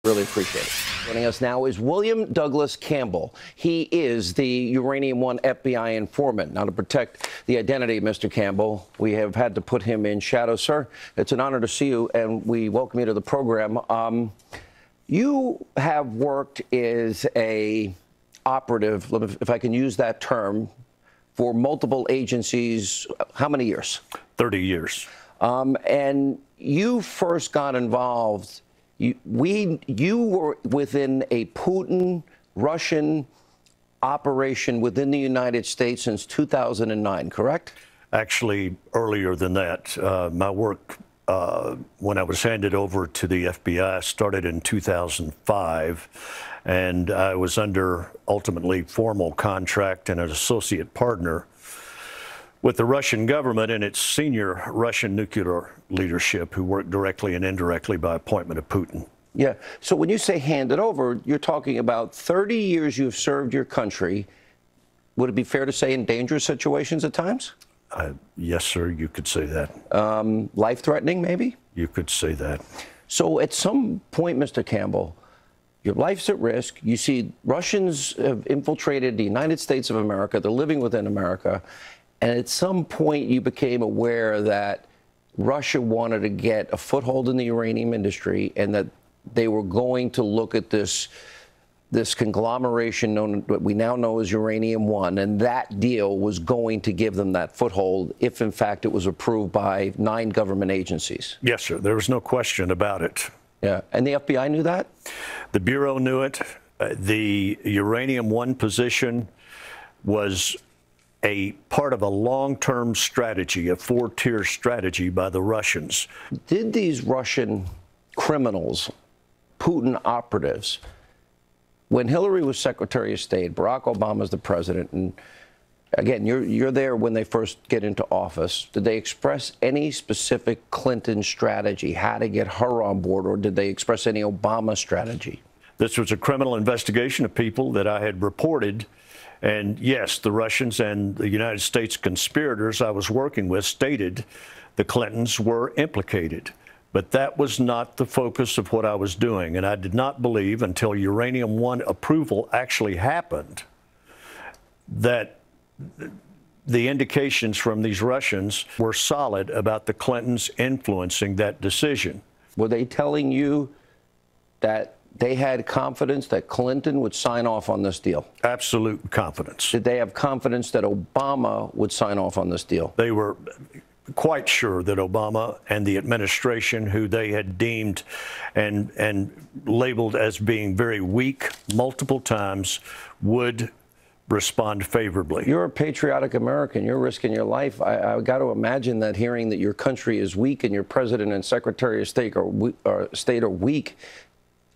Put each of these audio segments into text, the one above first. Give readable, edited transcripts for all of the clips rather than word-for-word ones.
Really appreciate it. Joining us now is William Douglas Campbell. He is the Uranium One FBI informant. Now, to protect the identity of Mr. Campbell, we have had to put him in shadow. Sir, it's an honor to see you, and we welcome you to the program. You have worked as a operative, if I can use that term, for multiple agencies. How many years? 30 years. And you first got involved. You were within a Putin-Russian operation within the United States since 2009, correct? Actually, earlier than that. My work, when I was handed over to the FBI, started in 2005, and I was under, ultimately, formal contract and an associate partner with the Russian government and its senior Russian nuclear leadership, who worked directly and indirectly by appointment of Putin. Yeah. So when you say handed over, you're talking about 30 years you've served your country. Would it be fair to say in dangerous situations at times? Yes, sir, you could say that. Life-threatening, maybe? You could say that. So at some point, Mr. Campbell, your life's at risk. You see Russians have infiltrated the United States of America. They're living within America. And at some point, you became aware that Russia wanted to get a foothold in the uranium industry and that they were going to look at this conglomeration known, what we now know as Uranium One, and that deal was going to give them that foothold if, in fact, it was approved by 9 government agencies. Yes, sir. There was no question about it. Yeah. And the FBI knew that? The Bureau knew it. The Uranium One position was a part of a long-term strategy, a 4-tier strategy by the Russians. Did these Russian criminals, Putin operatives, when Hillary was Secretary of State, Barack Obama's the president, and again, you're there when they first get into office, did they express any specific Clinton strategy, how to get her on board, or did they express any Obama strategy? This was a criminal investigation of people that I had reported. And yes, the Russians and the United States conspirators I was working with stated the Clintons were implicated. But that was not the focus of what I was doing. And I did not believe until Uranium One approval actually happened that the indications from these Russians were solid about the Clintons influencing that decision. Were they telling you that they had confidence that Clinton would sign off on this deal? Absolute confidence. Did they have confidence that Obama would sign off on this deal? They were quite sure that Obama and the administration, who they had deemed and labeled as being very weak multiple times, would respond favorably. You're a patriotic American. You're risking your life. I got to imagine that hearing that your country is weak and your president and secretary of state are weak,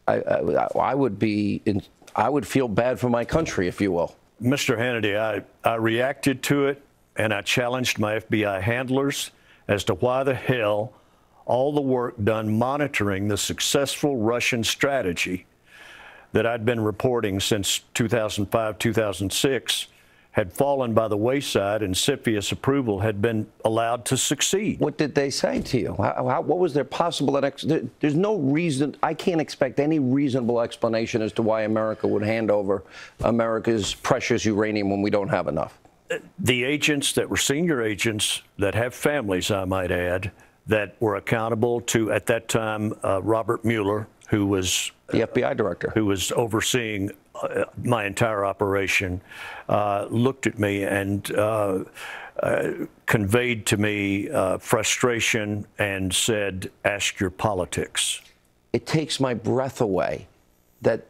I would feel bad for my country, if you will. Mr. Hannity, I reacted to it, and I challenged my FBI handlers as to why the hell all the work done monitoring the successful Russian strategy that I'd been reporting since 2005, 2006, had fallen by the wayside, and CFIUS approval had been allowed to succeed. What did they say to you? What was their possible there's no reason, I can't expect any reasonable explanation as to why America would hand over America's precious uranium when we don't have enough. The agents that were senior agents that have families, I might add, that were accountable to, at that time, Robert Mueller, who was the FBI director, who was overseeing my entire operation, looked at me and conveyed to me frustration and said, "Ask your politics." It takes my breath away that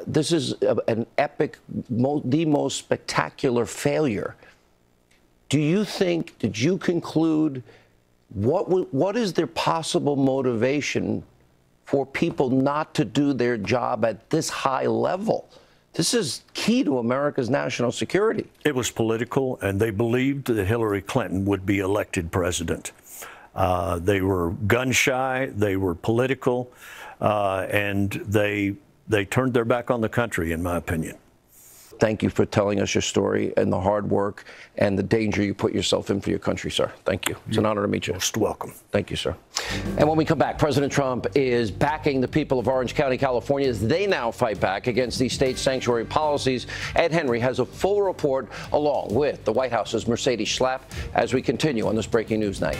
this is an epic, the most spectacular failure. Do you think, did you conclude, what is their possible motivation for people not to do their job at this high level? This is key to America's national security. It was political, and they believed that Hillary Clinton would be elected president. They were gun shy, they were political, and they turned their back on the country, in my opinion. Thank you for telling us your story and the hard work and the danger you put yourself in for your country, sir. Thank you. It's an honor to meet you. Most welcome. Thank you, sir. And when we come back, President Trump is backing the people of Orange County, California, as they now fight back against these state sanctuary policies. Ed Henry has a full report along with the White House's Mercedes Schlapp as we continue on this breaking news night.